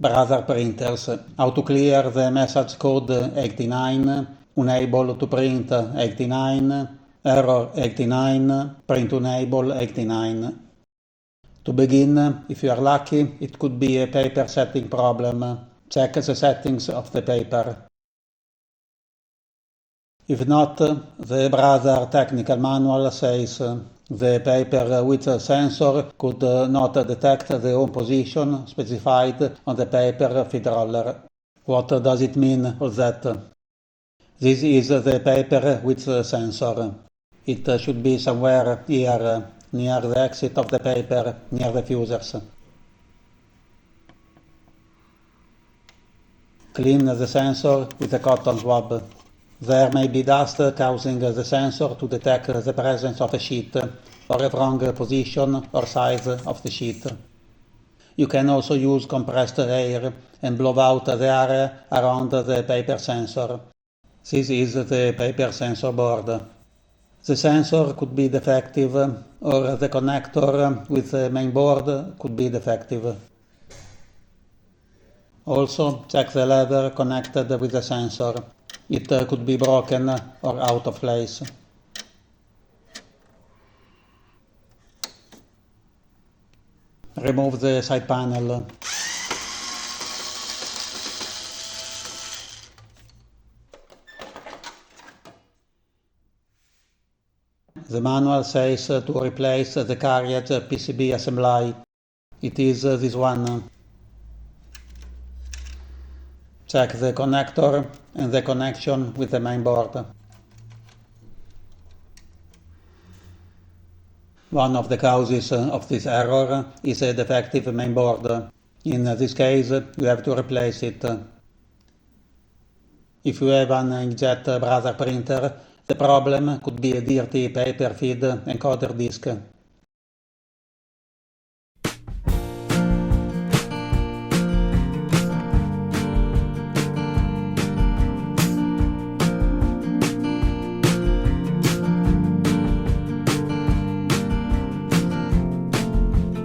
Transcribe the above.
browser printers. How to clear the message code 89, unable to print 89, error 89, print unable 89. To begin, if you are lucky, it could be a paper setting problem. Check the settings of the paper. If not, the browser technical manual says the paper with sensor could not detect the home position specified on the paper feed roller. What does it mean, all that? This is the paper with sensor. It should be somewhere here, near the exit of the paper, near the fusers. Clean the sensor with a cotton swab. There may be dust causing the sensor to detect the presence of a sheet or a wrong position or size of the sheet. You can also use compressed air and blow out the area around the paper sensor. This is the paper sensor board. The sensor could be defective, or the connector with the main board could be defective. Also, check the lever connected with the sensor. It could be broken or out of place. Remove the side panel. The manual says to replace the Carriage PCB assembly. It is this one. Check the connector and the connection with the main board. One of the causes of this error is a defective main board. In this case, you have to replace it. If you have an inkjet browser printer, the problem could be a dirty paper feed encoder disk.